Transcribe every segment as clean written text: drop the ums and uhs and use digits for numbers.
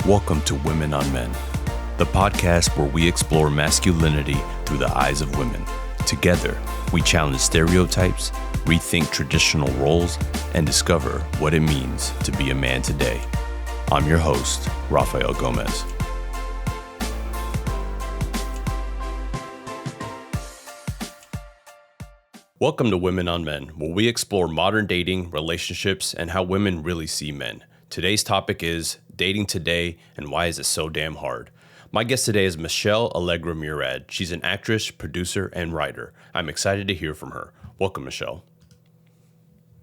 Welcome to Women on Men, the podcast where we explore masculinity through the eyes of women. Together, we challenge stereotypes, rethink traditional roles, and discover what it means to be a man today. I'm your host, Rafael Gomez. Welcome to Women on Men, where we explore modern dating, relationships, and how women really see men. Today's topic is dating today and why is it so damn hard? My guest today is Michelle Allegra Murad. She's an actress, producer, and writer. I'm excited to hear from her. Welcome, Michelle.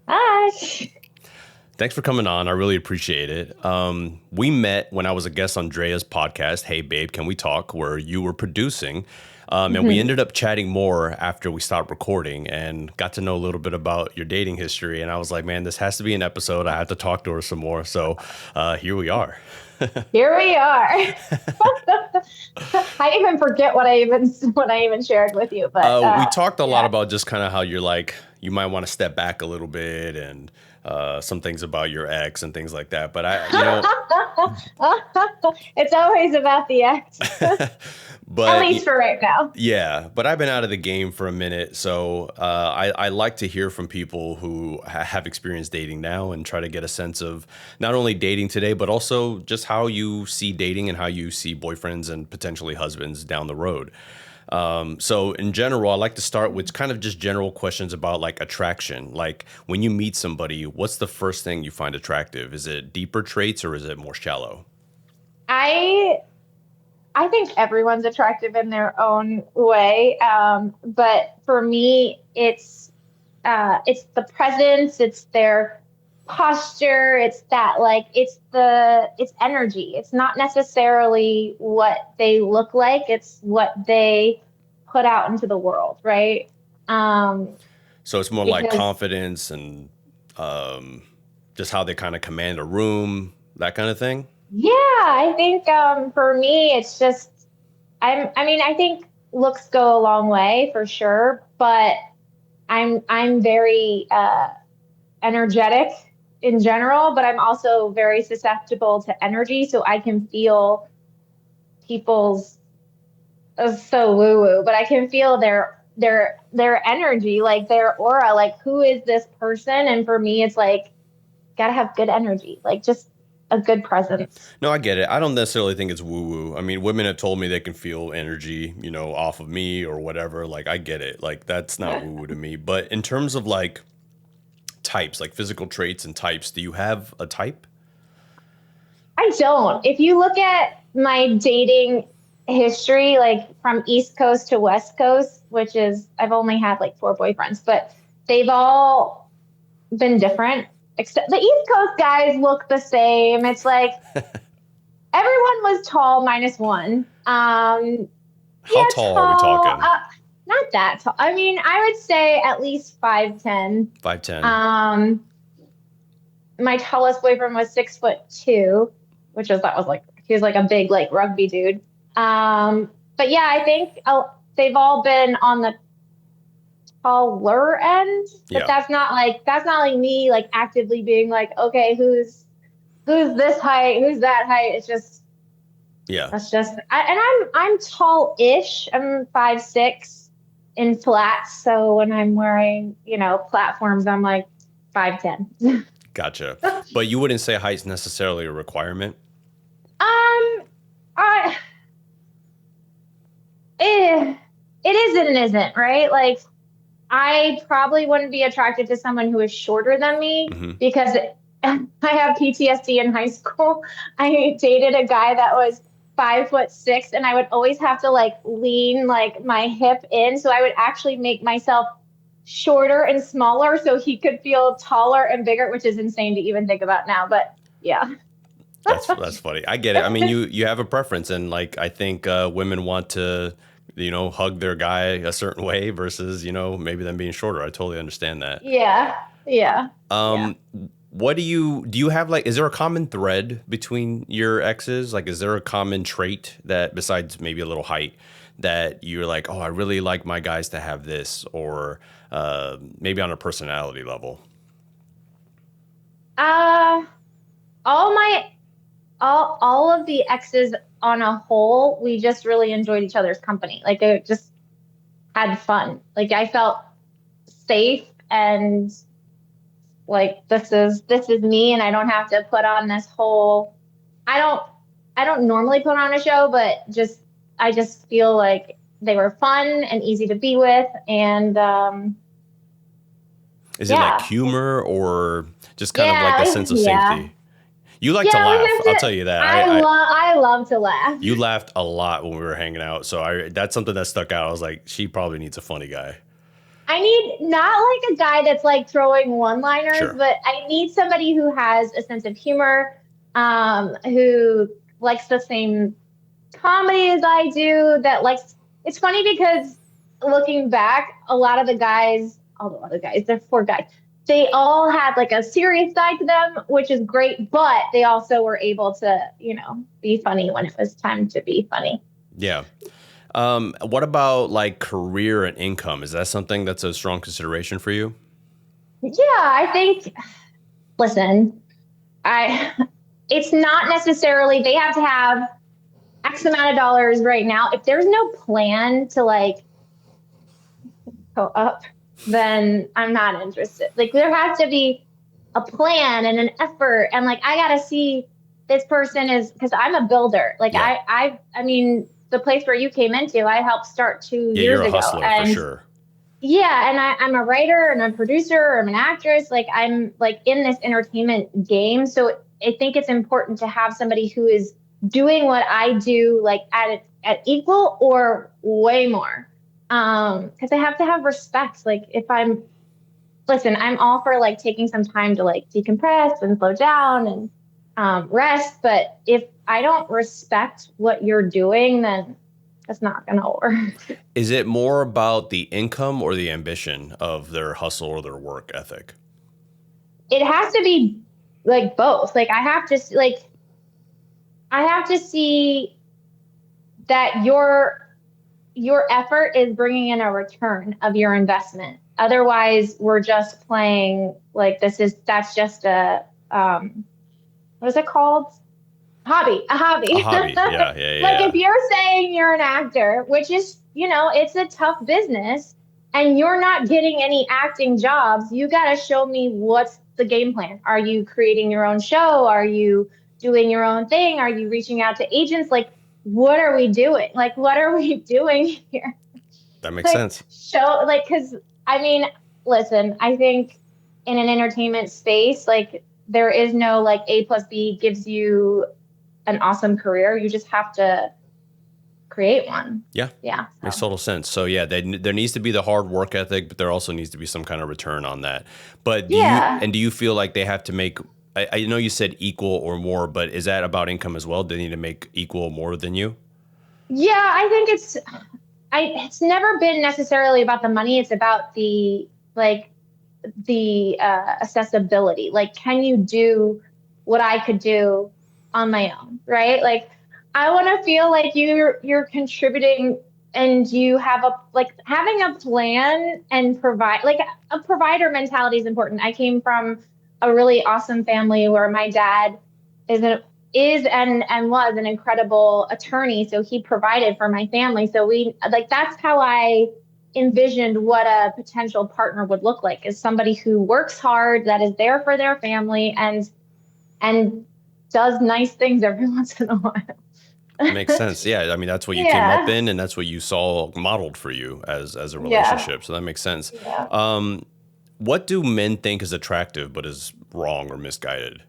Hi. Thanks for coming on. I really appreciate it. We met when I was a guest on Drea's podcast, Hey Babe, Can We Talk?, where you were producing. And we ended up chatting more after we stopped recording and got to know a little bit about your dating history. And I was like, man, this has to be an episode. I have to talk to her some more. So here we are. Here we are. I even forget what I even shared with you. But we talked a lot about just kind of how you're like, you might want to step back a little bit and some things about your ex and things like that. But it's always about the ex. But at least for right now. Yeah, but I've been out of the game for a minute, so I like to hear from people who have experienced dating now and try to get a sense of not only dating today, but also just how you see dating and how you see boyfriends and potentially husbands down the road. So in general, I like to start with kind of just general questions about like attraction. Like when you meet somebody, what's the first thing you find attractive? Is it deeper traits or is it more shallow? I think everyone's attractive in their own way. But for me, it's the presence, it's their posture, it's energy. It's not necessarily what they look like, it's what they put out into the world, right? So it's more like confidence and just how they kind of command a room, that kind of thing? Yeah, I think for me, it's just, I think looks go a long way for sure, but I'm very energetic in general, but I'm also very susceptible to energy, so I can feel people's, so woo-woo, but I can feel their energy, like their aura, like who is this person? And for me, it's like, gotta have good energy, like just a good presence. No, I get it. I don't necessarily think it's woo-woo. I mean, women have told me they can feel energy, off of me or whatever. Like, I get it. Like, that's not woo-woo to me. But in terms of like types, like physical traits and types, do you have a type? I don't. If you look at my dating history, like from East Coast to West Coast, which is, I've only had like 4 boyfriends, but they've all been different. Except the East Coast guys look the same. It's like everyone was tall minus one. How tall are we talking? Not that tall. I mean, I would say at least 5'10". 5'10". My tallest boyfriend was 6'2", which was he was like a big like rugby dude. But yeah, I think they've all been on the taller end, but that's not like me like actively being like, okay, who's this height, who's that height. It's just, that's just, I'm tall-ish. I'm 5'6" in flats, so when I'm wearing platforms, I'm like 5'10". Gotcha. But you wouldn't say height's necessarily a requirement? It is and it isn't, right? Like, I probably wouldn't be attracted to someone who is shorter than me because I have PTSD in high school. I dated a guy that was 5'6", and I would always have to like lean like my hip in. So I would actually make myself shorter and smaller so he could feel taller and bigger, which is insane to even think about now. But yeah. That's funny. I get it. I mean, you have a preference, and like I think women want to hug their guy a certain way versus, maybe them being shorter. I totally understand that. Yeah. What do you have, like, is there a common thread between your exes? Like, is there a common trait that besides maybe a little height that you're like, oh, I really like my guys to have this, or maybe on a personality level? All my all of the exes on a whole, we just really enjoyed each other's company. Like it just had fun. Like I felt safe and like this is me and I don't have to put on this whole I don't I don't normally put on a show, but just I just feel like they were fun and easy to be with and Is it like yeah. humor or just kind of like a Yeah, sense of yeah. safety? You like to Yeah, we laugh. have I'll to tell you that. I love to laugh. You laughed a lot when we were hanging out, so that's something that stuck out. I was like, she probably needs a funny guy. I need not like a guy that's like throwing one-liners, Sure. but I need somebody who has a sense of humor, who likes the same comedy as I do, that likes it's funny because looking back, a lot of the guys, all the other guys, they're four guys, they all had like a serious side to them, which is great, but they also were able to, be funny when it was time to be funny. Yeah. What about like career and income? Is that something that's a strong consideration for you? Yeah, I think, listen, I it's not necessarily they have to have X amount of dollars right now. If there's no plan to like go up, then I'm not interested. Like there has to be a plan and an effort, and like I gotta see this person is because I'm a builder. Like Yeah. I mean the place where you came into, I helped start two Yeah, you're years a ago, hustler for and sure. yeah, and I'm a writer and I'm a producer, I'm an actress. Like I'm like in this entertainment game. So I think it's important to have somebody who is doing what I do like at equal or way more. Because I have to have respect. Like if I'm listen, I'm all for like taking some time to like decompress and slow down and rest. But if I don't respect what you're doing, then that's not gonna work. Is it more about the income or the ambition of their hustle or their work ethic? It has to be like both. Like I have to see that your effort is bringing in a return of your investment. Otherwise, we're just playing like that's just what is it called? Hobby, a A hobby. hobby. Yeah, yeah, Like if yeah. you're saying you're an actor, which is, it's a tough business and you're not getting any acting jobs, you got to show me what's the game plan. Are you creating your own show? Are you doing your own thing? Are you reaching out to agents? Like, what are we doing? Like, what are we doing here? That makes Like, sense. show, like, because I mean, listen, I think in an entertainment space, like, there is no like A plus B gives you an awesome career. You just have to create one. Yeah. Yeah. Makes So total sense. So yeah, there needs to be the hard work ethic, but there also needs to be some kind of return on that. But yeah. do you feel like they have to make? I know you said equal or more, but is that about income as well? Do they need to make equal or more than you? Yeah, I think it's never been necessarily about the money. It's about the accessibility. Like, can you do what I could do on my own? Right. Like I want to feel like you're contributing and you have a like having a plan and provide like a provider mentality is important. I came from a really awesome family where my dad is an is and was an incredible attorney. So he provided for my family. So we like that's how I envisioned what a potential partner would look like is somebody who works hard, that is there for their family and does nice things every once in a Makes while. sense. Yeah, I mean that's what you came up Yeah. in, and that's what you saw modeled for you as a Yeah. relationship. So that makes sense. Yeah. Um, what do men think is attractive but is wrong or misguided?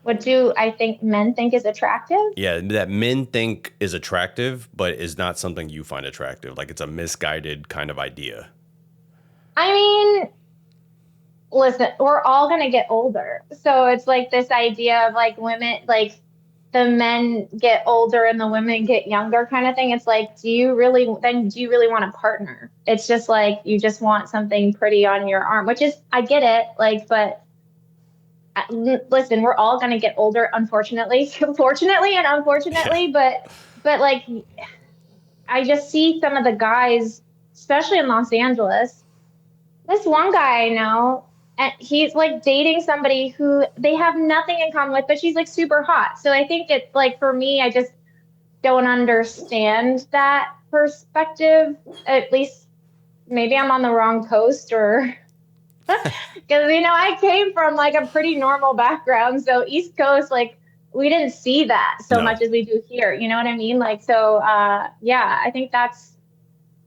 What do I think men think is attractive? Yeah, that men think is attractive, but is not something you find attractive. Like it's a misguided kind of idea. I mean, listen, we're all going to get older. So it's like this idea of like women, like the men get older and the women get younger kind of thing. It's like, do you really want a partner? It's just like, you just want something pretty on your arm, which is, I get it. Like, but listen, we're all going to get older, unfortunately, fortunately and Yeah. unfortunately. But like, I just see some of the guys, especially in Los Angeles, this one guy I know, and he's like dating somebody who they have nothing in common with, but she's like super hot. So I think it's like for me, I just don't understand that perspective. At least maybe I'm on the wrong coast or because I came from like a pretty normal background. So East Coast, like we didn't see that so No. much as we do here. You know what I mean? Like so yeah, I think that's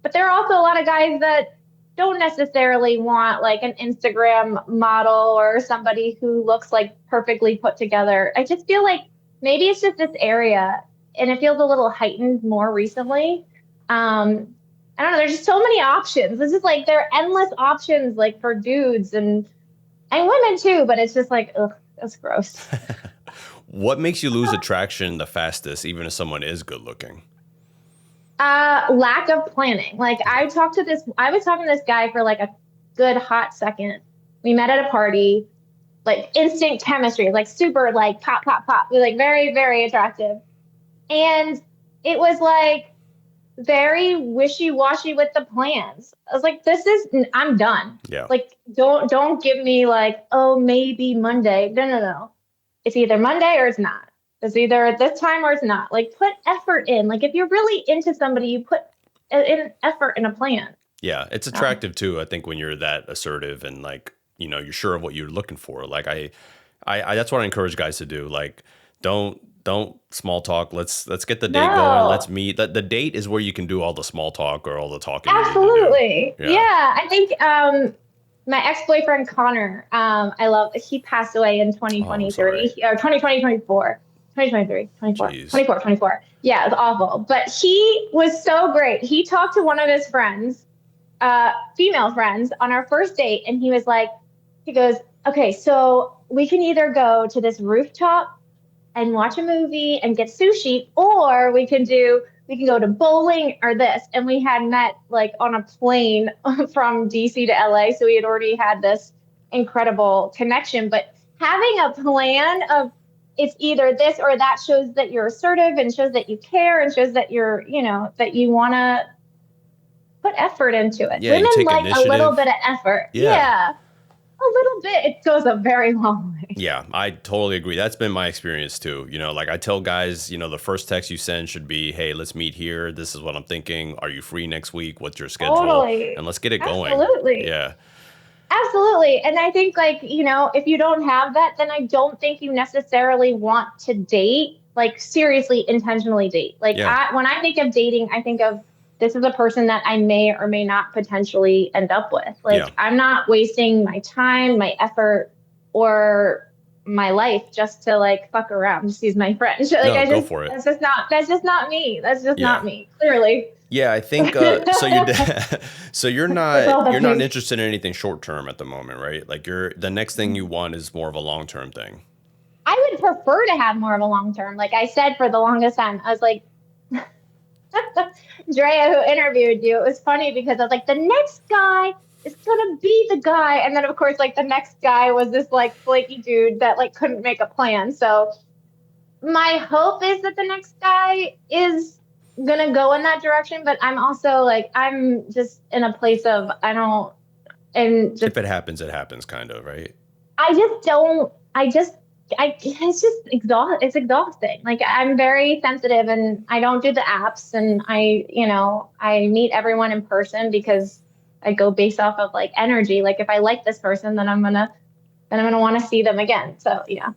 but there are also a lot of guys that don't necessarily want like an Instagram model or somebody who looks like perfectly put together. I just feel like maybe it's just this area and it feels a little heightened more recently. I don't know. There's just so many options. This is like there are endless options like for dudes and women too, but it's just like, ugh, that's gross. What makes you lose attraction the fastest, even if someone is good looking? Lack of planning. Like I was talking to this guy for like a good hot second. We met at a party, like instant chemistry, like super like pop, pop, pop. We're like very, very attractive. And it was like very wishy-washy with the plans. I was like, I'm done. Yeah. Like, don't give me like, oh, maybe Monday. No, no, no. It's either Monday or it's not. It's either at this time or it's not. Like, put effort in. Like, if you're really into somebody, you put in effort in a plan. Yeah, it's attractive too. I think when you're that assertive and like, you're sure of what you're looking for. Like I that's what I encourage guys to do. Like, don't small talk. Let's get the date going. Let's No, meet. The date is where you can do all the small talk or all the talking you need to do. absolutely. Yeah. Yeah, I think my ex-boyfriend Connor, he passed away in Oh, I'm sorry. 2023 or 2020, 2023, 24, Jeez. 24, 24. Yeah, it was awful. But he was so great. He talked to one of his friends, female friends, on our first date, and he goes, okay, so we can either go to this rooftop and watch a movie and get sushi, or we can go to bowling or this. And we had met like on a plane from DC to LA, so we had already had this incredible connection. But having a plan of it's either this or that shows that you're assertive and shows that you care and shows that that you want to put effort into it. Yeah, you Women take like a little initiative. bit of effort. Yeah. Yeah, a little bit. It goes a very long way. Yeah, I totally agree. That's been my experience too. Like I tell guys, the first text you send should be, "Hey, let's meet here. This is what I'm thinking. Are you free next week? What's your schedule? Totally. And let's get it going." Absolutely. Yeah. Absolutely. And I think like, if you don't have that, then I don't think you necessarily want to date, like seriously, intentionally date. Like Yeah. when I think of dating, I think of this is a person that I may or may not potentially end up with. Yeah. Like I'm not wasting my time, my effort, or my life just to like fuck around, just use my French. Like No, go for it. that's just not me. That's just Yeah. not me, clearly. Yeah, I think so so you're That's all not that you're not means. interested in anything short term at the moment, right? Like the next thing you want is more of a long-term thing. I would prefer to have more of a long term. Like I said for the longest time, I was like, Drea, who interviewed you, it was funny because I was like, the next guy is gonna be the guy, and then of course, like the next guy was this like flaky dude that like couldn't make a plan. So my hope is that the next guy is gonna go in that direction, but I'm also like I'm just in a place of I don't and just If it happens, it happens kind of, right? I just don't. It's just it's exhausting. Like I'm very sensitive and I don't do the apps and I meet everyone in person because I go based off of like energy. Like if I like this person, then I'm gonna want to see them again. So yeah.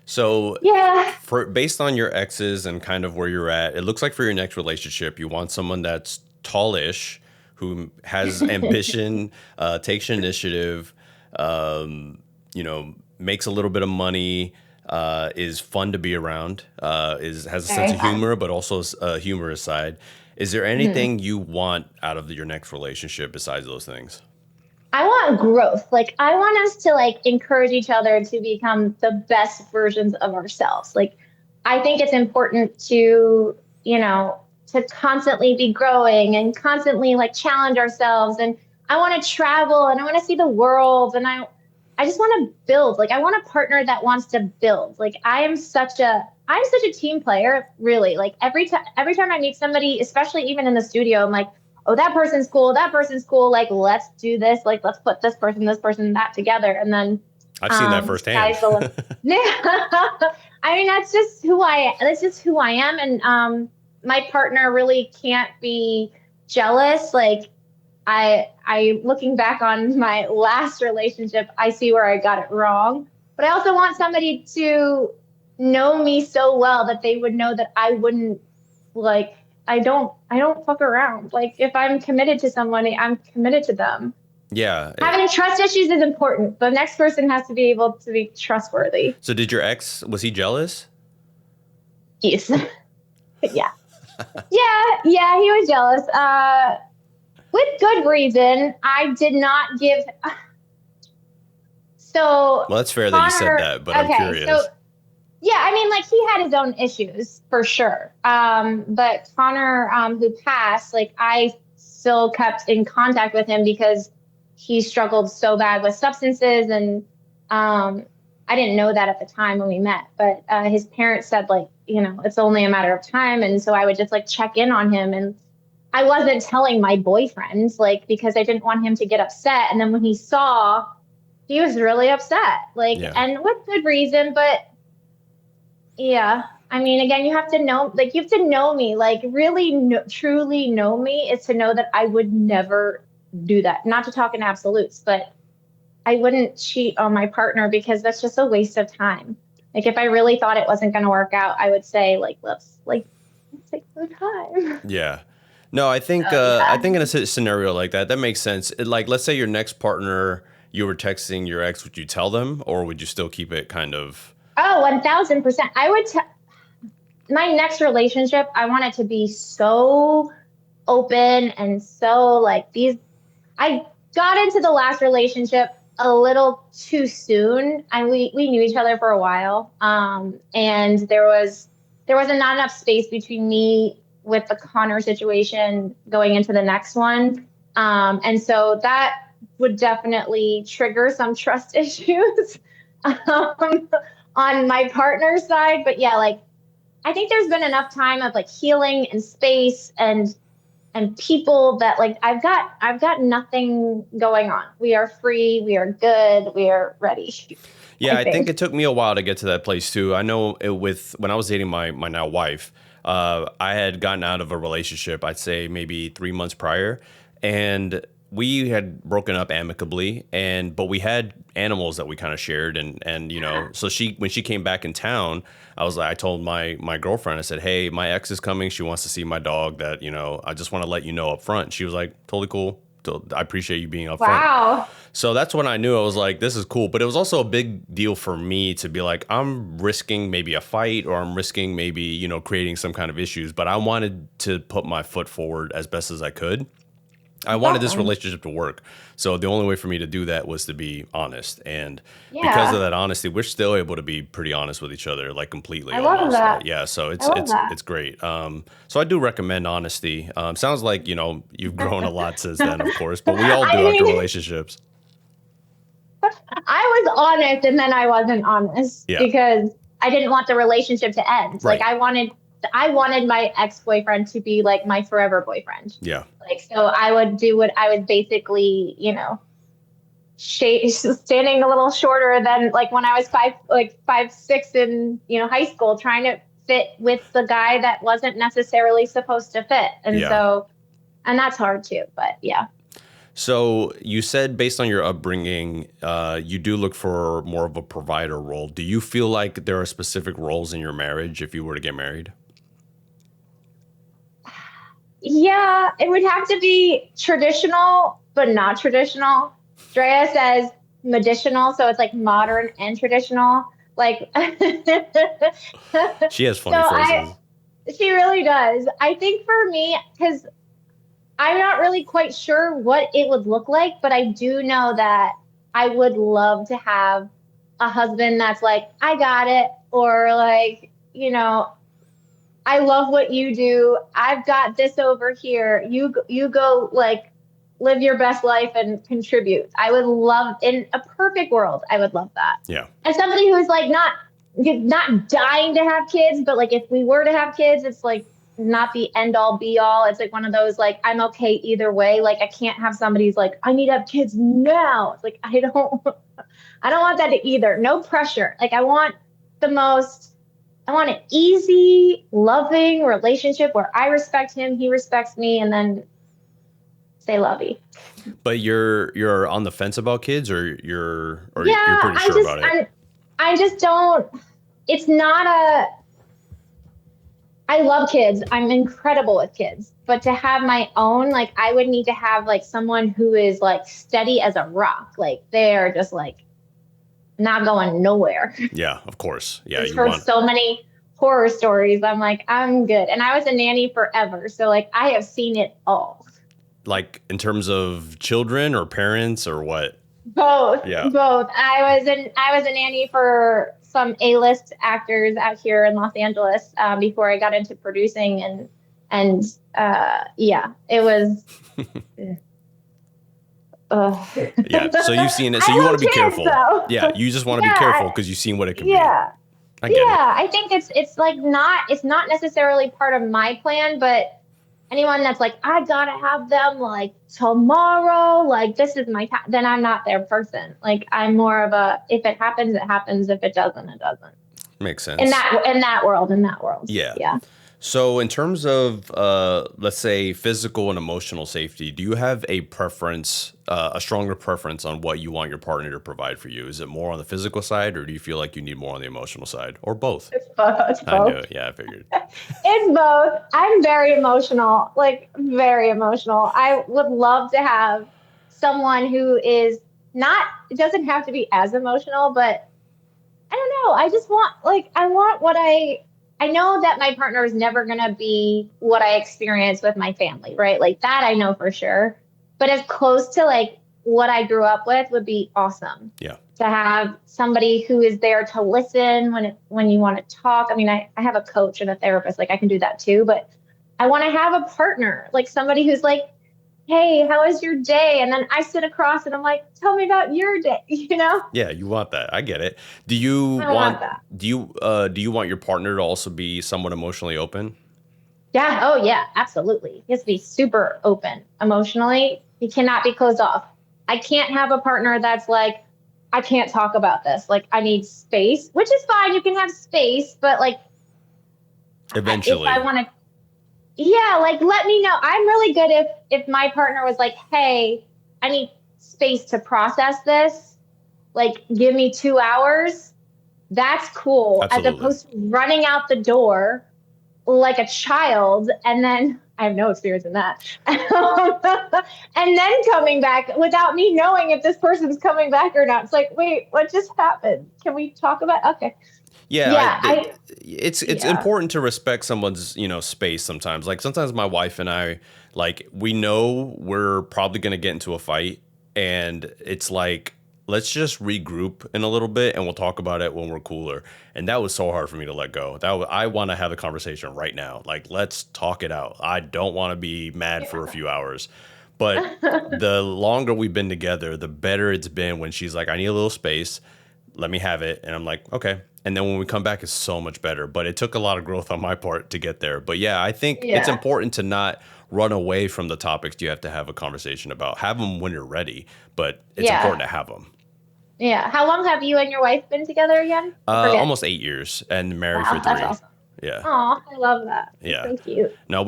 So Yeah. based on your exes and kind of where you're at, it looks like for your next relationship, you want someone that's tallish, who has ambition, takes initiative, makes a little bit of money, is fun to be around, has a sense Very of fun. humor, but also a humorous side. Is there anything you want out of your next relationship besides those things? I want growth. Like I want us to like encourage each other to become the best versions of ourselves. Like I think it's important to constantly be growing and constantly like challenge ourselves. And I want to travel and I want to see the world and I just want to build. Like I want a partner that wants to build. Like I'm such a team player, really. Like every time I meet somebody, especially even in the studio, I'm like, oh, that person's cool, that person's cool. Like, let's do this. Like, let's put this person, that together. And then I've seen that firsthand. sky's the limit. Yeah. I mean, that's just who I am. And my partner really can't be jealous. Like, I looking back on my last relationship, I see where I got it wrong. But I also want somebody to know me so well that they would know that I wouldn't, like, I don't fuck around. Like, if I'm committed to somebody, I'm committed to them. Yeah. Having trust issues is important. The next person has to be able to be trustworthy. So did your ex, was he jealous? Yes. Yeah. Yeah, he was jealous. With good reason. I did not give. So. Well, that's fair that you said that, but I'm curious. So, yeah, I mean, like, he had his own issues for sure. But Connor, who passed, like, I still kept in contact with him because he struggled so bad with substances. And I didn't know that at the time when we met, but his parents said, like, it's only a matter of time. And so I would just, like, check in on him. And I wasn't telling my boyfriend, like, because I didn't want him to get upset. And then when he saw, he was really upset, like, and with good reason. But yeah, I mean, again, you have to know me, like, really truly know me, is to know that I would never do that. Not to talk in absolutes, but I wouldn't cheat on my partner because that's just a waste of time. Like, if I really thought it wasn't going to work out, I would say, like, let's take the time. Yeah. No, I think I think in a scenario like that makes sense. Like, let's say your next partner, you were texting your ex, would you tell them, or would you still keep it kind of? Oh, 1000%. I would my next relationship, I want it to be so open and so, like, I got into the last relationship a little too soon, and we knew each other for a while. And there was not enough space between me with the Connor situation going into the next one. And so that would definitely trigger some trust issues on my partner's side. But yeah, like, I think there's been enough time of, like, healing and space and people that, like, I've got nothing going on. We are free. We are good. We are ready. Yeah, I think it took me a while to get to that place too. I know when I was dating my now wife, I had gotten out of a relationship, I'd say maybe 3 months prior, and we had broken up amicably, but we had animals that we kind of shared, and so when she came back in town, I told my girlfriend, I said, hey, my ex is coming. She wants to see my dog. That I just want to let you know up front. She was like, totally cool. I appreciate you being up front. Wow. So that's when I knew. I was like, this is cool. But it was also a big deal for me to be like, I'm risking maybe a fight, or I'm risking maybe, creating some kind of issues. But I wanted to put my foot forward as best as I could. I wanted this relationship to work. So the only way for me to do that was to be honest. And because of that honesty, we're still able to be pretty honest with each other, like, completely. I love that. Yeah. So it's great. So I do recommend honesty. Sounds like, you've grown a lot since then, of course, but we all do after relationships. I was honest, and then I wasn't honest because I didn't want the relationship to end. Right. Like, I wanted my ex-boyfriend to be, like, my forever boyfriend. Yeah. Like, so I would do what I was basically, standing a little shorter than, like, when I was 5'6" in, high school, trying to fit with the guy that wasn't necessarily supposed to fit. And so, and that's hard too, but yeah. So you said, based on your upbringing, you do look for more of a provider role. Do you feel like there are specific roles in your marriage if you were to get married? Yeah, it would have to be traditional, but not traditional. Drea says medicinal, so it's like modern and traditional. Like, she has funny phrases. She really does. I think for me, because I'm not really quite sure what it would look like, but I do know that I would love to have a husband that's like, I got it, or like, I love what you do. I've got this over here. You go, like, live your best life and contribute. I would love, in a perfect world, I would love that. Yeah. And somebody who's, like, not dying to have kids, but, like, if we were to have kids, it's like, not the end all be all. It's like one of those, like, I'm okay either way. Like, I can't have somebody who's like, I need to have kids now. It's like, I don't want that either. No pressure. Like, I want an easy, loving relationship where I respect him, he respects me, and then stay lovey. But you're on the fence about kids, or you're Yeah, pretty sure about it? I just don't, it's not a, I love kids. I'm incredible with kids. But to have my own, like, I would need to have like someone who is like steady as a rock. Like, they're just like not going nowhere. Yeah, of course. Yeah, I've you heard want so many horror stories. I'm like, I'm good. And I was a nanny forever. So like I have seen it all. like in terms of children or parents or what? Both, Yeah. both. I was a nanny for some A-list actors out here in Los Angeles before I got into producing, and yeah, it was. Yeah. So you've seen it. So I you want love to be kids, careful. though. Yeah. You just want to be Yeah, careful because you've seen what it can be. yeah, I get it. yeah. I think it's like it's not necessarily part of my plan, but anyone that's like, I gotta have them like tomorrow, like this is my time, then I'm not their person. Like I'm more of a, if it happens, it happens. If it doesn't, it doesn't. Makes sense. In that world. Yeah. Yeah. So in terms of, let's say, physical and emotional safety, do you have a preference, a stronger preference on what you want your partner to provide for you? Is it more on the physical side, or do you feel like you need more on the emotional side, or both? It's both. It's I knew both. it. Yeah, I figured. It's both. I'm very emotional, like very emotional. I would love to have someone who is not, it doesn't have to be as emotional, but I don't know. I just want, like, I want what I know that my partner is never going to be what I experience with my family, right? Like that I know for sure. But as close to like what I grew up with would be awesome. Yeah. To have somebody who is there to listen when you want to talk. I mean, I have a coach and a therapist, like I can do that too, but I want to have a partner, like somebody who's like, hey, how was your day? And then I sit across and I'm like, tell me about your day, you know? Yeah, you want that. I get it. Do you I want that. do you want your partner to also be somewhat emotionally open? Yeah. Oh, yeah. Absolutely. He has to be super open emotionally. He cannot be closed off. I can't have a partner that's like, I can't talk about this. Like, I need space, which is fine. You can have space, but like, Eventually. if I want to, yeah, like let me know. I'm really good if my partner was like, hey, I need space to process this. Like, give me 2 hours. That's cool. As Absolutely. opposed to running out the door like a child, and then I have no experience in that. And then coming back without me knowing if this person's coming back or not. It's like, wait, what just happened? Can we talk about? Okay. Yeah, Yeah, it's yeah, important to respect someone's, space sometimes. Like sometimes my wife and I, like we know we're probably going to get into a fight, and it's like let's just regroup in a little bit and we'll talk about it when we're cooler. And that was so hard for me to let go. I want to have a conversation right now. Like let's talk it out. I don't want to be mad for a few hours. But the longer we've been together, the better it's been when she's like, I need a little space. Let me have it. And I'm like, okay. And then when we come back, it's so much better. But it took a lot of growth on my part to get there. But yeah, I think it's yeah, important to not run away from the topics you have to have a conversation about. Have them when you're ready, but it's yeah, important to have them. yeah. How long have you and your wife been together again? I forget. Almost 8 years and married for Wow, that's 3. awesome. Yeah. Oh, I love that. That's Yeah. so cute. No,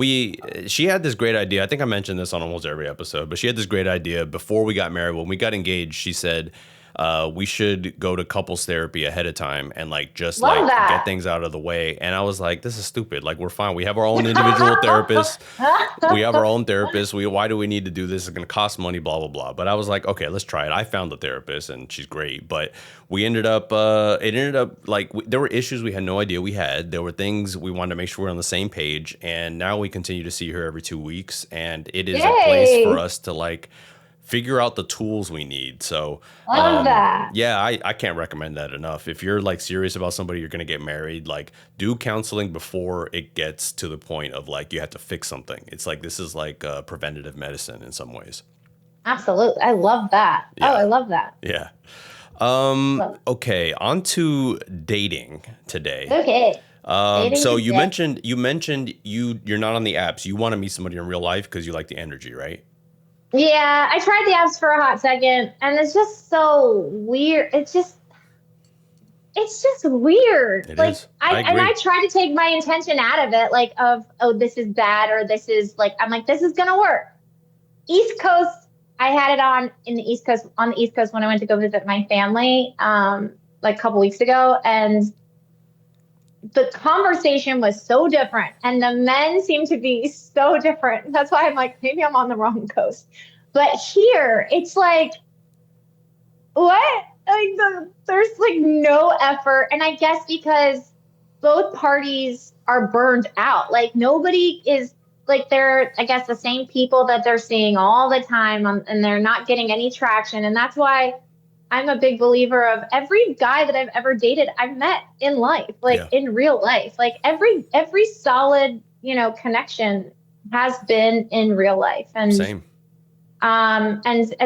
she had this great idea. I think I mentioned this on almost every episode, but she had this great idea before we got married. When we got engaged, she said, we should go to couples therapy ahead of time and like just Love like that. get things out of the way. And I was like, this is stupid. Like we're fine. We have our own individual therapists. We have our own therapist. Why do we need to do this? It's going to cost money, blah, blah, blah. But I was like, okay, let's try it. I found a therapist and she's great. But we ended up, there were issues we had no idea we had. There were things we wanted to make sure we're on the same page. And now we continue to see her every 2 weeks. And it is a place for us to like figure out the tools we need. So Love that. yeah, I can't recommend that enough. If you're like serious about somebody, you're going to get married, like do counseling before it gets to the point of like you have to fix something. It's like this is like preventative medicine in some ways. Absolutely. I love that. Yeah. Oh, I love that. Yeah. Love it. Okay, on to dating today. Okay. Dating So to you dick. mentioned you're not on the apps. You want to meet somebody in real life because you like the energy, right? Yeah, I tried the apps for a hot second, and it's just so weird. It's just weird. It Like is. I I agree. try to take my intention out of it, like of, oh, this is bad, or this is like, I'm like, this is gonna work. East Coast, I had it on the East Coast when I went to go visit my family, like a couple weeks ago, and the conversation was so different, and the men seem to be so different. That's why I'm like, maybe I'm on the wrong coast. But here, it's like, what? Like there's like no effort, and I guess because both parties are burned out. Like nobody is, like, they're, I guess, the same people that they're seeing all the time, and they're not getting any traction. And that's why I'm a big believer of every guy that I've ever dated, I've met in life, like Yeah. in real life. Like every solid, connection has been in real life. Same. And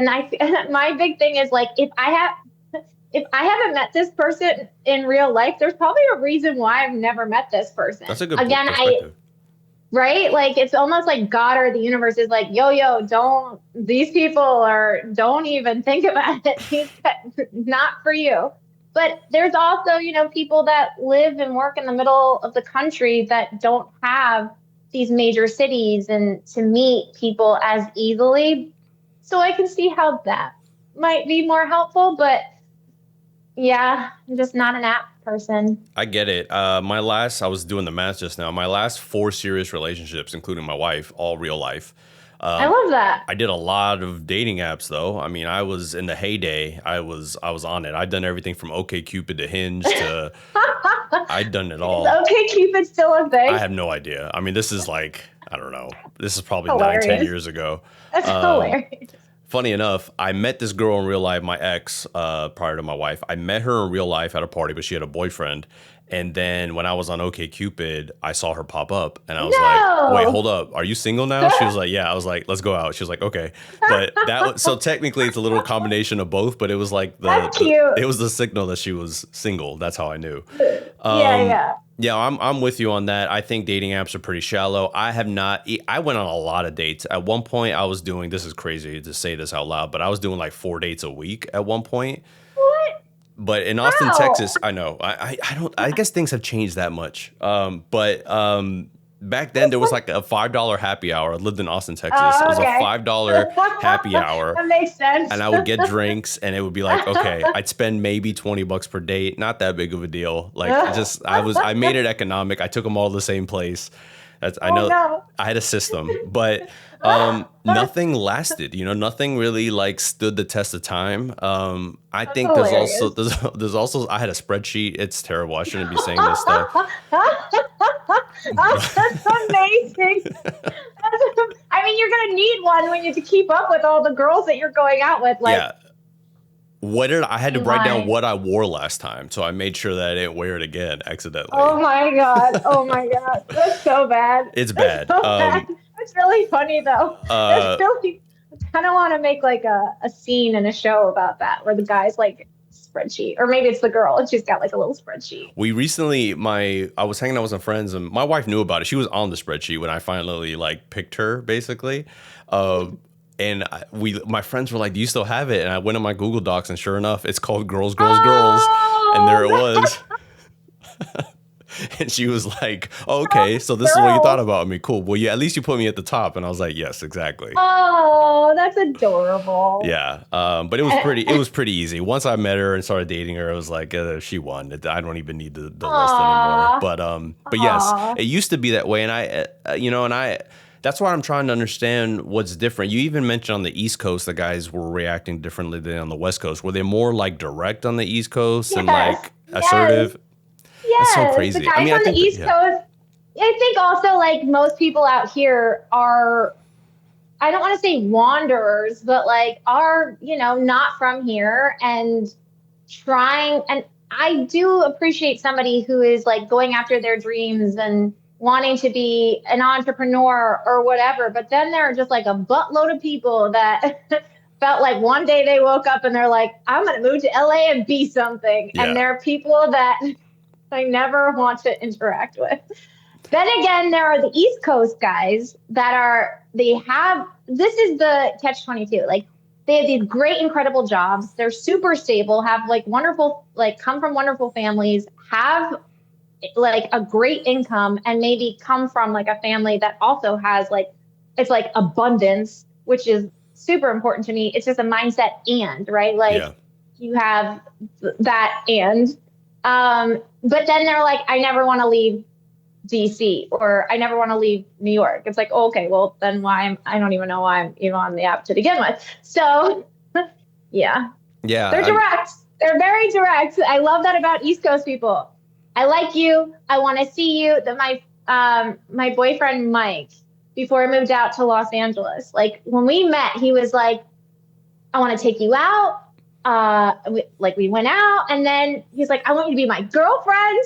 I my big thing is like, if I haven't met this person in real life, there's probably a reason why I've never met this That's person. a good Again, perspective. right? Like it's almost like God or the universe is like, yo, don't, these people are, don't even think about it. These not for you. But there's also, people that live and work in the middle of the country that don't have these major cities and to meet people as easily. So I can see how that might be more helpful, but yeah, I'm just not an app person. I get it. I was doing the math just now. My last four serious relationships, including my wife, all real life. I love that. I did a lot of dating apps though. I mean, I was in the heyday. I was on it. I'd done everything from OkCupid to Hinge to I'd done it Is all. okay Cupid still a I thing? have no idea. I mean, this is like I don't know. This is probably 9, 10 Hilarious. years ago. That's hilarious. Funny enough, I met this girl in real life, my ex, prior to my wife. I met her in real life at a party, but she had a boyfriend. And then when I was on OkCupid, I saw her pop up and I was like, wait, No. hold up. Are you single now? She was like, yeah. I was like, let's go out. She was like, okay. But so technically it's a little combination of both, but it was like That's it cute. was the signal that she was single. That's how I knew. Yeah, yeah. Yeah, I'm with you on that. I think dating apps are pretty shallow. I have not. I went on a lot of dates. At one point, I was doing. This is crazy to say this out loud, but I was doing like 4 dates a week at one point. What? But in Austin, How? Texas, I know. I don't. I guess things have changed that much. But back then there was like a $5 happy hour. I lived in Austin, Texas. It Oh, was a okay. $5 happy hour, That makes and sense. I would get drinks, and it would be like, okay, I'd spend maybe $20 per date, not that big of a deal. Like, just I made it economic. I took them all to the same place. I Oh know no. I had a system, but nothing lasted. Nothing really like stood the test of time. I That's think there's also hilarious. there's also I had a spreadsheet. It's terrible. I shouldn't be saying this stuff. That's amazing. I mean, you're gonna need one when you to keep up with all the girls that you're going out with. Like, Yeah. I had to oh write down my, what I wore last time, so I made sure that I didn't wear it again accidentally. oh my god, oh my god, that's so bad. It's That's bad. so bad. That's really funny though. That's Uh, really. I kind of want to make like a scene in a show about that, where the guy's like spreadsheet, or maybe it's the girl and she's got like a little spreadsheet. we recently, I was hanging out with some friends, and my wife knew about it. She was on the spreadsheet when I finally like picked her, basically. Uh, and my friends were like, "Do you still have it?" And I went on my Google Docs, and sure enough, it's called Girls, Girls, Girls, and there it Oh, was. And she was like, oh, "Okay, so this is what you thought girls. about me. Cool. Well, at least you put me at the top." And I was like, "Yes, exactly." Oh, that's adorable. Yeah, but it was pretty easy. Once I met her and started dating her, I was like, she won. I don't even need the list anymore. Aw, But yes, aw. it used to be that way, and that's why I'm trying to understand what's different. You even mentioned on the East Coast, the guys were reacting differently than on the West Coast. Were they more like direct on the East Coast and Yes, like yes, assertive? That's so yes. The crazy. I guys mean, I on the think, East yeah, Coast, I think also like most people out here are, I don't want to say wanderers, but like are, not from here and trying. And I do appreciate somebody who is like going after their dreams and wanting to be an entrepreneur or whatever. But then there are just like a buttload of people that felt like one day they woke up and they're like, I'm going to move to LA and be something. And yeah. there are people that I never want to interact with. Then again, there are the East Coast guys that this is the catch 22. Like they have these great, incredible jobs. They're super stable, have like wonderful, like come from wonderful families, have like a great income, and maybe come from like a family that also has like, it's like abundance, which is super important to me. It's just a mindset right? Like Yeah. you have that but then they're like, I never want to leave DC or I never want to leave New York. It's like, oh, okay, well then I don't even know why I'm even on the app to begin with. So yeah, they're Yeah. direct. They're very direct. I love that about East Coast people. I like you. I want to see you. That my boyfriend Mike, before I moved out to Los Angeles, like when we met, he was like, I want to take you out. We went out, and then he's like, I want you to be my girlfriend.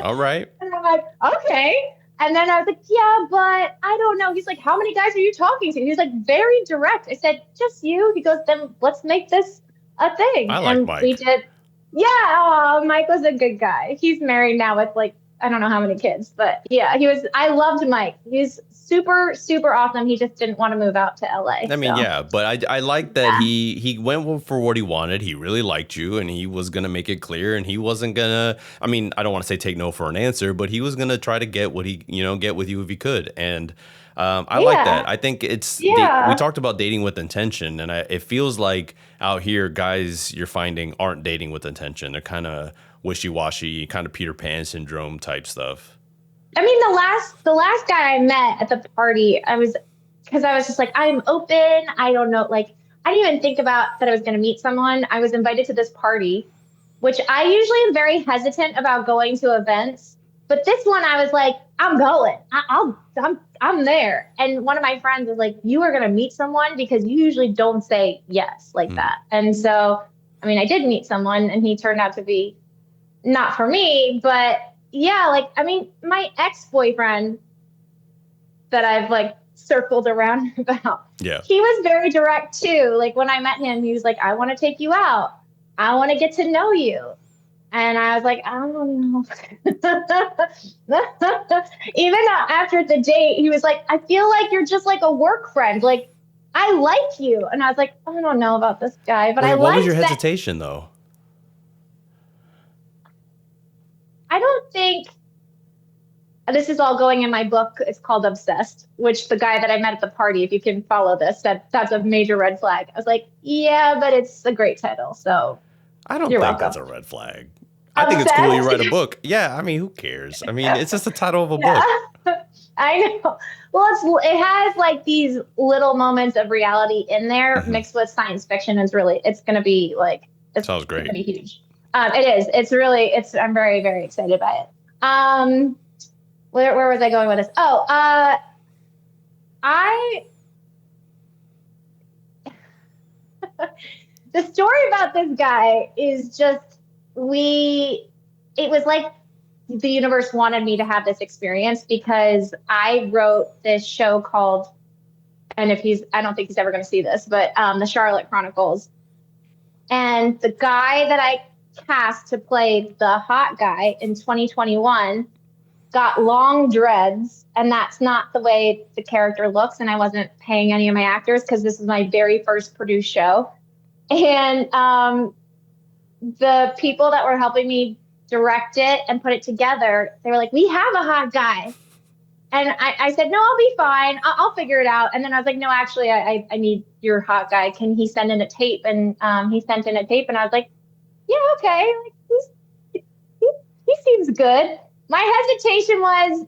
All right. And I'm like, okay. And then I was like, yeah, but I don't know. He's like, how many guys are you talking to? He's like, very direct. I said, just you. He goes, then let's make this a thing. I like And we Mike. did. Yeah. Oh, Mike was a good guy. He's married now with like, I don't know how many kids, but yeah, I loved Mike. He's super, super awesome. He just didn't want to move out to LA. I mean, So yeah, but I like that yeah. he went for what he wanted. He really liked you, and he was gonna make it clear, and he wasn't gonna. I mean, I don't want to say take no for an answer, but he was gonna try to get what get with you if he could. And I like that. Yeah. I think we Yeah. talked about dating with intention, and it feels like out here, guys you're finding aren't dating with intention. They're kind of wishy washy, kind of Peter Pan syndrome type stuff. I mean, the last guy I met at the party, because I was just like, I'm open. I don't know. Like, I didn't even think about that I was going to meet someone. I was invited to this party, which I usually am very hesitant about going to events. But this one, I was like, I'm going. I'm there. And one of my friends was like, you are going to meet someone because you usually don't say yes like Hmm. that. And so, I mean, I did meet someone, and he turned out to be not for me, but yeah, like, I mean, my ex-boyfriend that I've like circled around about, Yeah. he was very direct too. Like when I met him, he was like, I want to take you out. I want to get to know you. And I was like, I don't know. Even after the date, he was like, I feel like you're just like a work friend. Like, I like you. And I was like, I don't know about this guy, but I What was your liked that. hesitation though? I don't think this is all going in my book. It's called Obsessed, which the guy that I met at the party, if you can follow this, that's a major red flag. I was like, yeah, but it's a great title. So I don't you're think welcome. that's a red flag. I think it's cool you Obsessed? write a book. Yeah, I mean, who cares? I mean, it's just the title of a Yeah, book. I know. Well, it has like these little moments of reality in there Hmm. mixed with science fiction. It's going to be like, it's Sounds going to great. be huge. It is. I'm very, very excited by it. Where was I going with this? Oh, I the story about this guy is just it was like the universe wanted me to have this experience because I wrote this show called, and I don't think he's ever going to see this, but the Charlotte Chronicles. And the guy that I cast to play the hot guy in 2021 got long dreads, and that's not the way the character looks. And I wasn't paying any of my actors because this is my very first produced show. And the people that were helping me direct it and put it together, they were like, we have a hot guy. And I said, no, I'll be fine. I'll figure it out. And then I was like, no, actually, I need your hot guy. Can he send in a tape? And he sent in a tape. And I was like, yeah, okay. Like, he seems good. My hesitation was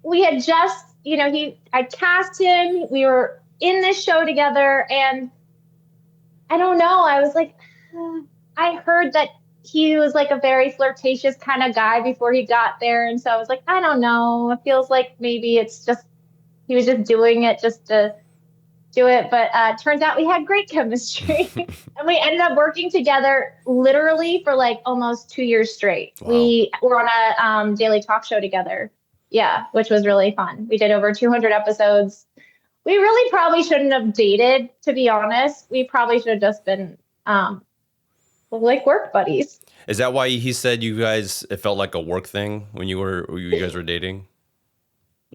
we had just, I cast him. We were in this show together. And I don't know. I was like, I heard that he was like a very flirtatious kind of guy before he got there. And so I was like, I don't know. It feels like maybe he was just doing it just to do it. But turns out we had great chemistry. And we ended up working together literally for like almost 2 years straight. Wow. We were on a daily talk show together. Yeah, which was really fun. We did over 200 episodes. We really probably shouldn't have dated, to be honest. We probably should have just been like work buddies. Is that why he said you guys, it felt like a work thing when you guys were dating?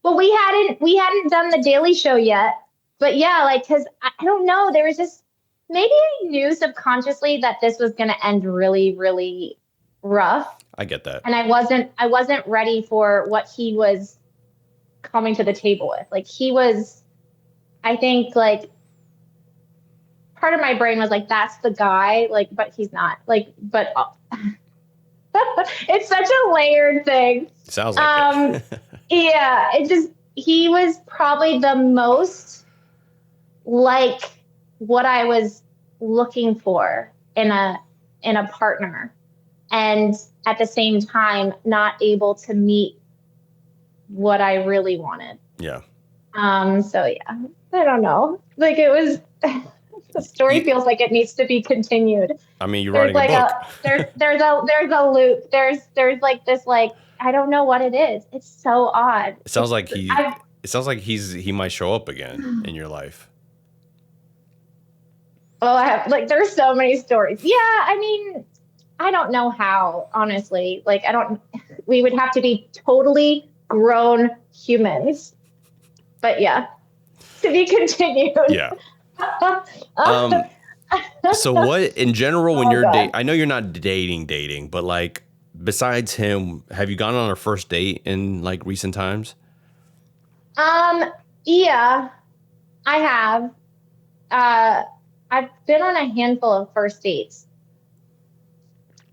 Well, we hadn't done the Daily Show yet, but yeah, like because I don't know, there was just maybe I knew subconsciously that this was going to end really, really rough, I get that. and I wasn't ready for what he was coming to the table with. Like he was, I think, like part of my brain was like, that's the guy, like, but he's not, like, but it's such a layered thing. Sounds like it. Yeah, he was probably the most like what I was looking for in a partner, and at the same time not able to meet what I really wanted. Yeah. So yeah, I don't know. Like it was the story feels like it needs to be continued. I mean, you're writing a book. There's a loop. There's like this, like, I don't know what it is. It's so odd. It sounds like he might show up again in your life. Well, I have, like, there's so many stories. Yeah, I mean, I don't know how, honestly. Like, we would have to be totally grown humans. But yeah, to be continued. Yeah. So what, in general, when you're dating, I know you're not dating, but like, besides him, have you gone on a first date in like recent times? Yeah, I have. I've been on a handful of first dates.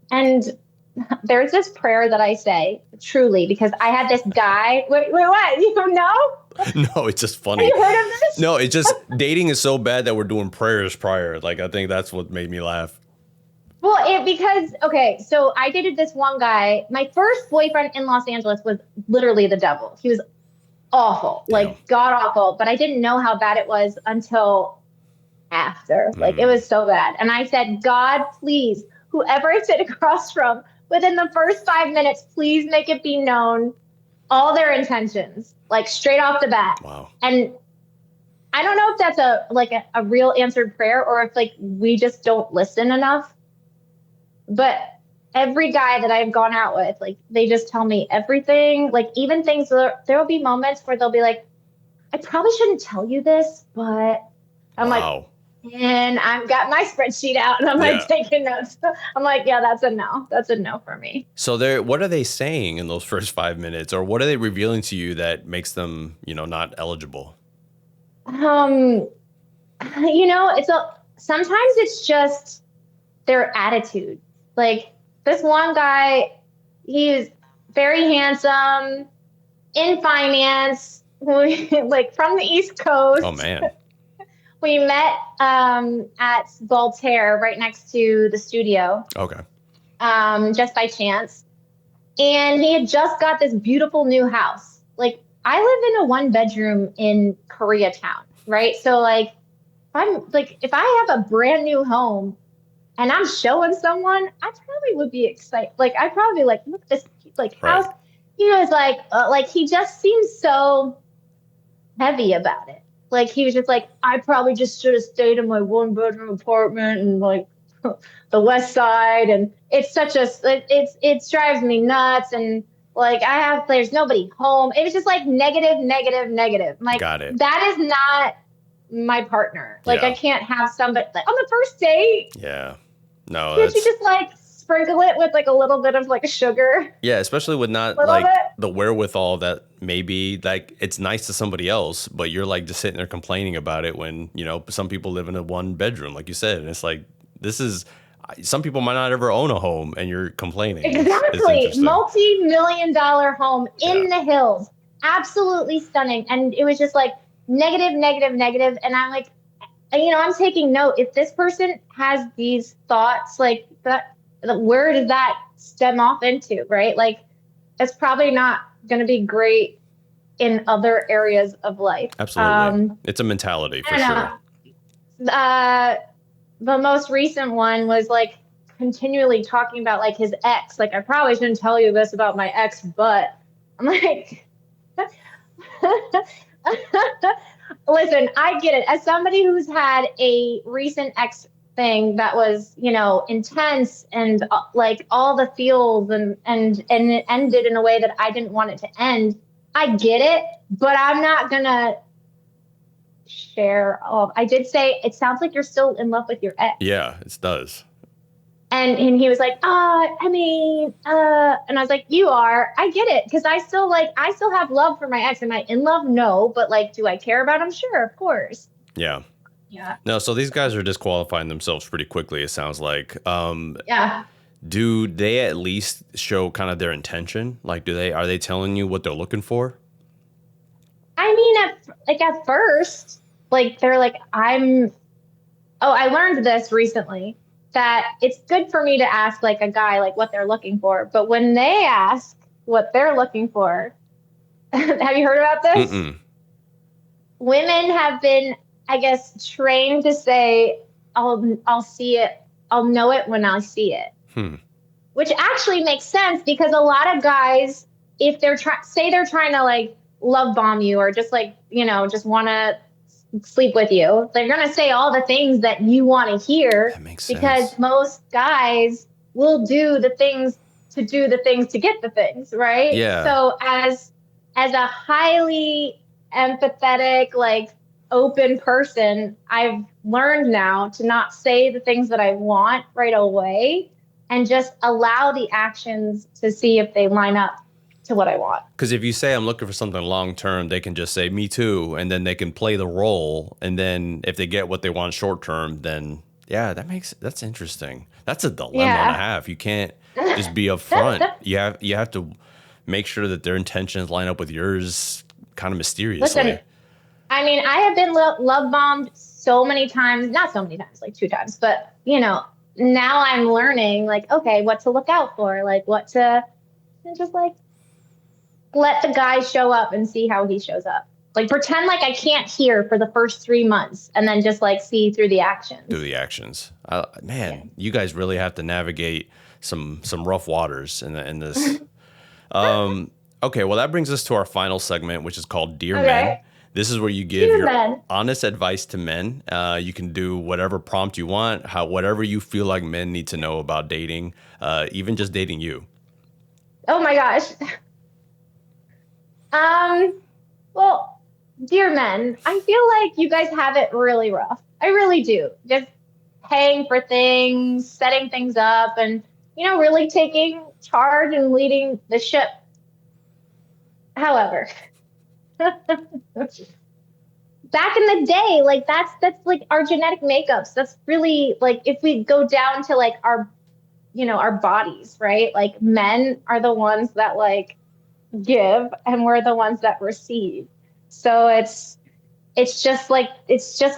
And there's this prayer that I say, truly, because I had this guy. Wait, what? You don't know? No, it's just funny. Have you heard of this? No, it's just dating is so bad that we're doing prayers prior. Like, I think that's what made me laugh. Well, okay, so I dated this one guy. My first boyfriend in Los Angeles was literally the devil. He was awful, like god awful, but I didn't know how bad it was until after. Like, it was so bad. And I said, God, please, whoever I sit across from, within the first 5 minutes, please make it be known all their intentions, like straight off the bat. Wow. And I don't know if that's a real answered prayer, or if like we just don't listen enough. But every guy that I've gone out with, like, they just tell me everything, like even things there'll be moments where they'll be like, I probably shouldn't tell you this, but I'm like, and I've got my spreadsheet out and I'm like taking notes. I'm like, yeah, that's a no. That's a no for me. So what are they saying in those first 5 minutes, or what are they revealing to you that makes them, not eligible? Sometimes it's just their attitude. Like this one guy, he's very handsome, in finance, like from the East Coast. Oh man. We met at Voltaire, right next to the studio. Okay. Just by chance. And he had just got this beautiful new house. Like, I live in a 1-bedroom in Koreatown, right? So, like, if I have a brand new home and I'm showing someone, I probably would be excited. Like, I'd probably be like, look at this, like, house. Right. It's like he just seems so heavy about it. Like, he was just like, I probably just should have stayed in my 1-bedroom apartment and like the West Side. And it's it drives me nuts. And like, there's nobody home. It was just like negative. I'm like, got it. That is not my partner. Like, I can't have somebody like, on the first date. Yeah. No. Can't you just like sprinkle it with like a little bit of like sugar? Yeah, especially with not like the wherewithal that maybe like it's nice to somebody else, but you're like just sitting there complaining about it when, some people live in a 1-bedroom, like you said. And it's like, some people might not ever own a home and you're complaining. Exactly. Multi-million-dollar home in the hills. Absolutely stunning. And it was just like negative. And I'm like, I'm taking note. If this person has these thoughts like that, where does that stem off into, right? Like, it's probably not going to be great in other areas of life. Absolutely. It's a mentality for sure. The most recent one was like continually talking about like his ex. Like, I probably shouldn't tell you this about my ex, but I'm like, listen, I get it. As somebody who's had a recent ex thing that was, intense and like all the feels and it ended in a way that I didn't want it to end. I get it, but I'm not gonna share all. I did say it sounds like you're still in love with your ex. Yeah, it does. And he was like, I mean, and I was like, you are. I get it, because I still have love for my ex. Am I in love? No, but like, do I care about him? Sure, of course. Yeah. Yeah. No, so these guys are disqualifying themselves pretty quickly, it sounds like. Yeah. Do they at least show kind of their intention? Like, are they telling you what they're looking for? I mean, at first, like they're like, I learned this recently, that it's good for me to ask like a guy like what they're looking for, but when they ask what they're looking for, have you heard about this? Mm-mm. Women have been, I guess, trained to say, I'll see it, I'll know it when I see it. Which actually makes sense, because a lot of guys, if they're trying to like love bomb you, or just like, just want to sleep with you, they're going to say all the things that you want to hear. That makes because sense. most guys will do the things to get the things, right? Yeah. So as a highly empathetic, like open person, I've learned now to not say the things that I want right away, and just allow the actions to see if they line up to what I want. Because if you say I'm looking for something long term, they can just say me too, and then they can play the role. And then if they get what they want short term, then yeah, that's interesting. That's a dilemma and a half. You can't just be upfront. You have to make sure that their intentions line up with yours, kind of mysteriously. Listen, I mean, I have been love bombed so many times, not so many times, like 2 times, but now I'm learning, like, okay, what to look out for, like and just like let the guy show up and see how he shows up. Like pretend like I can't hear for the first 3 months, and then just like see through the actions. You guys really have to navigate some rough waters in this. Okay, well that brings us to our final segment, which is called Dear Men. This is where you give your honest advice to men. You can do whatever prompt you want, whatever you feel like men need to know about dating, even just dating you. Oh my gosh. Well, dear men, I feel like you guys have it really rough. I really do. Just paying for things, setting things up, and, really taking charge and leading the ship. However, back in the day, like that's like our genetic makeups. That's really like, if we go down to like our bodies, right? Like men are the ones that like give, and we're the ones that receive. So it's just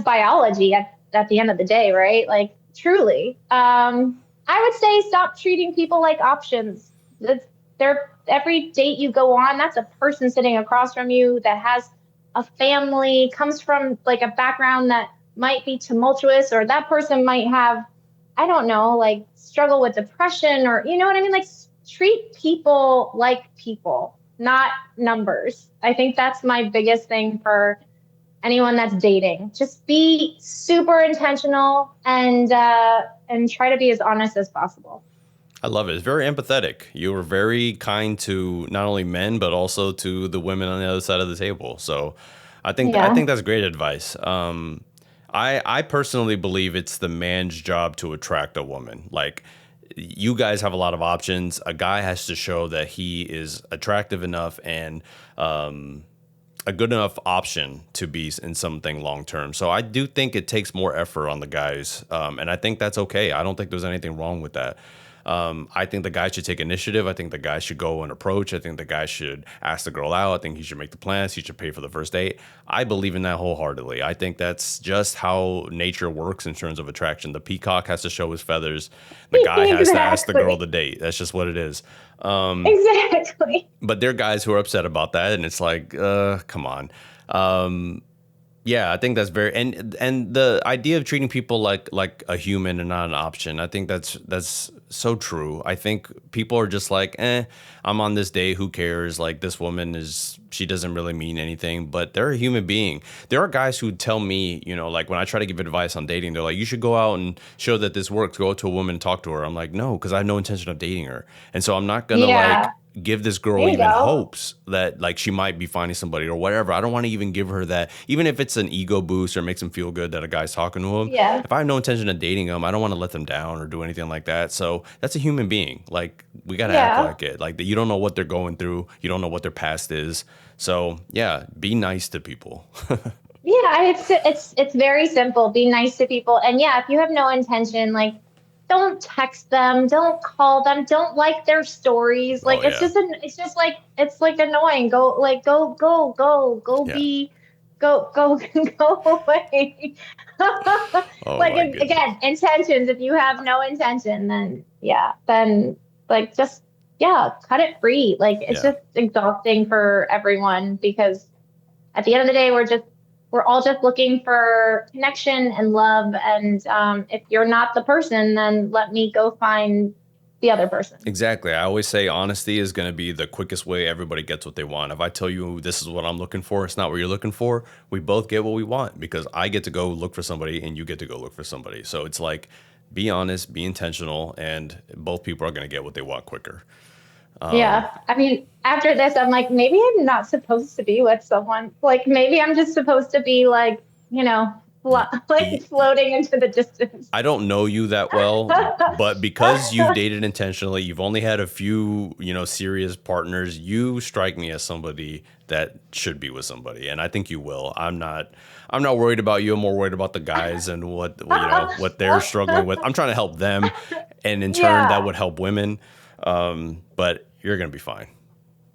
biology at the end of the day, right? Like truly. I would say stop treating people like options. They're every date you go on, that's a person sitting across from you that has a family, comes from like a background that might be tumultuous, or that person might have, I don't know, like struggle with depression, or you know what I mean? Like treat people like people, not numbers. I think that's my biggest thing for anyone that's dating. Just be super intentional and try to be as honest as possible. I love it. It's very empathetic. You were very kind to not only men but also to the women on the other side of the table. So, I think that's great advice. I personally believe it's the man's job to attract a woman. Like, you guys have a lot of options. A guy has to show that he is attractive enough and a good enough option to be in something long term. So I do think it takes more effort on the guys, and I think that's okay. I don't think there's anything wrong with that. I think the guy should take initiative. I think the guy should go and approach. I think the guy should ask the girl out. I think he should make the plans. He should pay for the first date. I believe in that wholeheartedly. I think that's just how nature works in terms of attraction. The peacock has to show his feathers. The guy has to ask the girl to date. That's just what it is. Exactly. But there are guys who are upset about that, and it's like, come on. Yeah, I think that's very and the idea of treating people like a human and not an option. I think that's so true. I think people are just like, I'm on this day, who cares? Like this woman is she doesn't really mean anything, but they're a human being. There are guys who tell me, like when I try to give advice on dating, they're like, you should go out and show that this works. Go to a woman and talk to her. I'm like, no, because I have no intention of dating her, and so I'm not gonna Yeah, like give this girl there you even go. hopes that like she might be finding somebody or whatever. I don't want to even give her that, even if it's an ego boost or makes him feel good that a guy's talking to him. Yeah, If I have no intention of dating him, I don't want to let them down or do anything like that. So that's a human being. Like we got to act yeah. like it. Like you don't know what they're going through. You don't know what their past is. So yeah, be nice to people. Yeah, it's very simple. Be nice to people. And yeah, if you have no intention, like don't text them, don't call them, don't like their stories. Oh Like yeah. it's just like it's like annoying. Go Yeah. go go away. Oh Like my goodness. again, intentions. If you have no intention, then yeah, then like just yeah, cut it free. Like it's Yeah. just exhausting for everyone because at the end of the day, we're all just looking for connection and love. And if you're not the person, then let me go find the other person. Exactly. I always say honesty is going to be the quickest way everybody gets what they want. If I tell you this is what I'm looking for, it's not what you're looking for, we both get what we want because I get to go look for somebody and you get to go look for somebody. So it's like be honest, be intentional, and both people are going to get what they want quicker. Yeah. I mean, after this, I'm like, maybe I'm not supposed to be with someone. Like, maybe I'm just supposed to be like, like Y- floating into the distance. I don't know you that well, but because you've dated intentionally, you've only had a few, serious partners, you strike me as somebody that should be with somebody, and I think you will. I'm not worried about you. I'm more worried about the guys and what they're struggling with. I'm trying to help them, and in turn that Yeah. would help women. But you're going to be fine.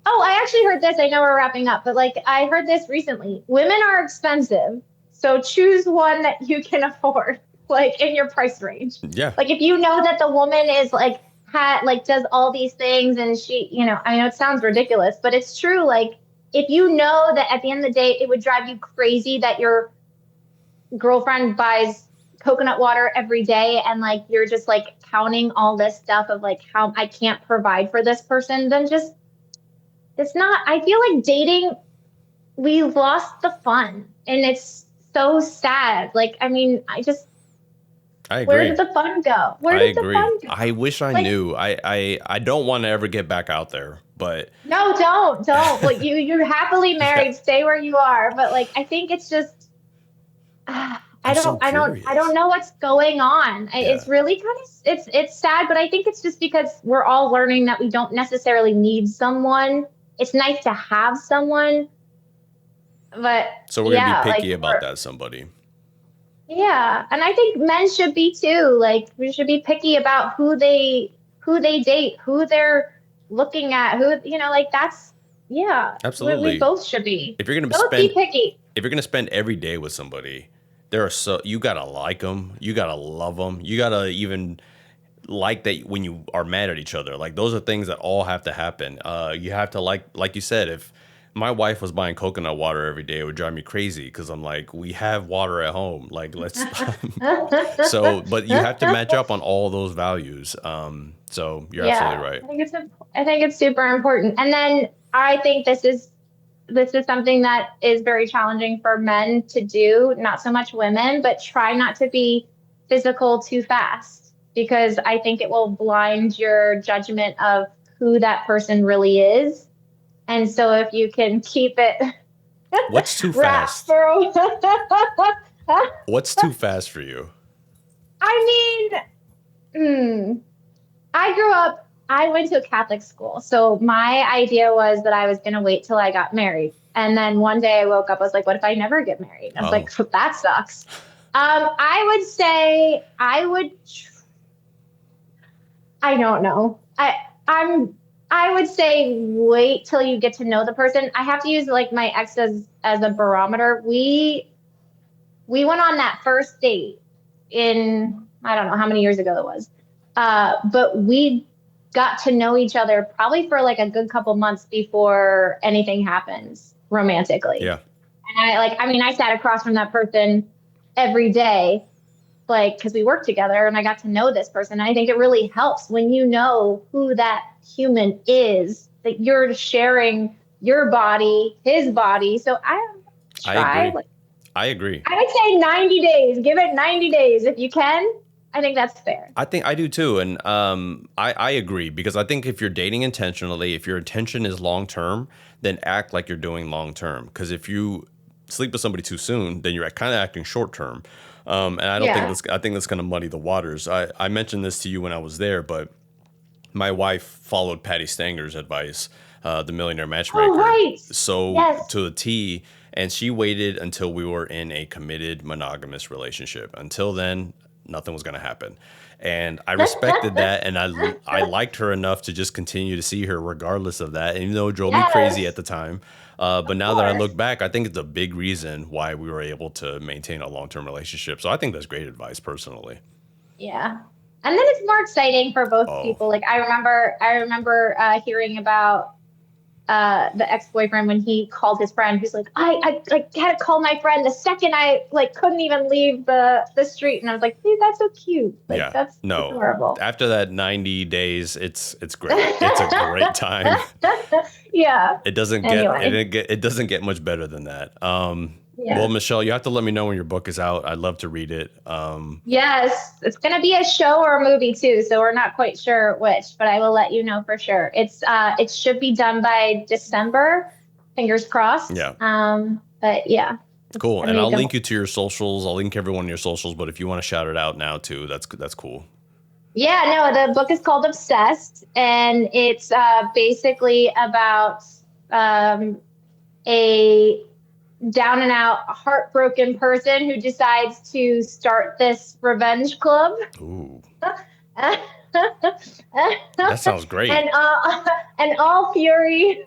Oh, I actually heard this. I know we're wrapping up, but like I heard this recently. Women are expensive, so choose one that you can afford, like in your price range. Yeah. Like if you know that the woman is like does all these things and she, I know it sounds ridiculous, but it's true. Like if you know that at the end of the day it would drive you crazy that your girlfriend buys coconut water every day and like you're just like counting all this stuff of like how I can't provide for this person, then just it's not, I feel like dating, we lost the fun and it's so sad. Like, I mean, I where did agree. the fun go? Where I did the agree. fun I go? wish I Like, knew. I don't want to ever get back out there, but no, don't. Like, you're happily yeah, married, stay where you are. But like, I think it's just, I'm so I don't curious. know what's going on. Yeah. It's really it's sad, but I think it's just because we're all learning that we don't necessarily need someone. It's nice to have someone, but So we're gonna be yeah, like picky about that somebody. yeah, and I think men should be too. Like we should be picky about who they date, who they're looking at, who like that's yeah, we Absolutely. both should be. If you're gonna Both be spend picky. if you're gonna spend every day with somebody, you gotta like them, you gotta love them, you gotta even like that when you are mad at each other. Like those are things that all have to happen. You have to like you said, if my wife was buying coconut water every day, it would drive me crazy because I'm like, we have water at home. Like let's so but you have to match up on all those values. So you're absolutely Yeah, right. I think it's super important. And then I think this is something that is very challenging for men to do, not so much women, but try not to be physical too fast because I think it will blind your judgment of who that person really is. And so if you can keep it What's too wrapped fast? for What's too fast for you? I mean, I went to a Catholic school. So my idea was that I was going to wait till I got married. And then one day I woke up, I was like, what if I never get married? I was Oh, like, that sucks. I would say I don't know. I'm, I would say wait till you get to know the person. I have to use like my ex as a barometer. We went on that first date in, I don't know how many years ago it was. But we got to know each other probably for like a good couple months before anything happens romantically. yeah. And I sat across from that person every day, like, because we worked together and I got to know this person. And I think it really helps when you know who that human is, that you're sharing your body, his body. So I try. agree. I agree. I would say 90 days. Give it 90 days if you can. I think that's fair. I think I do too. And I agree, because I think if you're dating intentionally, if your intention is long term, then act like you're doing long term. Because if you sleep with somebody too soon, then you're kind of acting short term. And I don't I think that's going to muddy the waters. I mentioned this to you when I was there, but my wife followed Patty Stanger's advice, the Millionaire Matchmaker. Oh, right. So Yes. to a T. And she waited until we were in a committed monogamous relationship. Until then, nothing was going to happen. And I respected that. And I liked her enough to just continue to see her regardless of that, even though it drove me crazy at the time. But now that I look back, I think it's a big reason why we were able to maintain a long-term relationship. So I think that's great advice personally. Yeah. And then it's more exciting for both people. Like I remember hearing about the ex-boyfriend when he called his friend. He's like, I had to call my friend the second I couldn't even leave the street. And I was like, dude, that's so cute. That's adorable. After that 90 days, it's great. It's a great time. Yeah. It doesn't get much better than that. Well, Michelle, you have to let me know when your book is out. I'd love to read it. Yes, it's going to be a show or a movie too, so we're not quite sure which, but I will let you know for sure. It should be done by December. Fingers crossed. Yeah. But yeah. Cool. And I'll link you to your socials. I'll link everyone to your socials, but if you want to shout it out now too, that's cool. Yeah, no, the book is called Obsessed, and it's basically about a down and out heartbroken person who decides to start this revenge club. Ooh. That sounds great. And all fury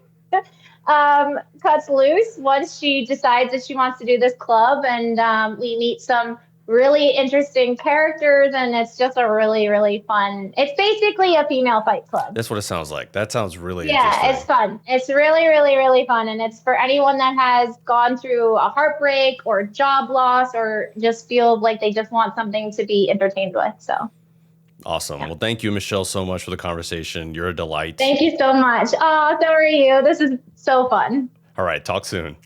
cuts loose once she decides that she wants to do this club. And we meet some really interesting characters, and it's just a really, really fun. It's basically a female fight club. That's what it sounds like. That sounds really interesting. Yeah, it's fun. It's really, really, really fun. And it's for anyone that has gone through a heartbreak or job loss or just feel like they just want something to be entertained with. So awesome. Yeah. Well, thank you, Michelle, so much for the conversation. You're a delight. Thank you so much. Oh, so are you. This is so fun. All right. Talk soon.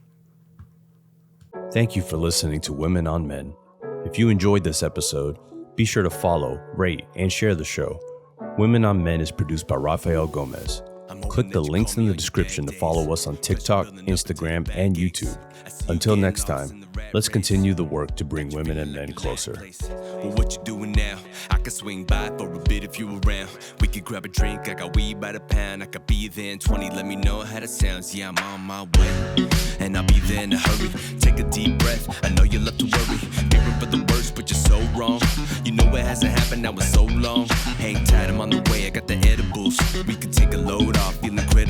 Thank you for listening to Women on Men. If you enjoyed this episode, be sure to follow, rate, and share the show. Women on Men is produced by Rafael Gomez. Click the links in the description to follow us on TikTok, Instagram, and YouTube. Until next time, let's continue the work to bring women and men closer. Well, what you doing now? I can swing by for a bit if you around. We could grab a drink, I got weed by the pound. I could be there in 20, let me know how that sounds. Yeah, I'm on my way, and I'll be there in a hurry. Take a deep breath, I know you love to worry. Fearing for the worst, but you're so wrong. You know it hasn't happened now in so long. Hang tight, I'm on the way, I got the edibles. We could take a load off, feeling critical.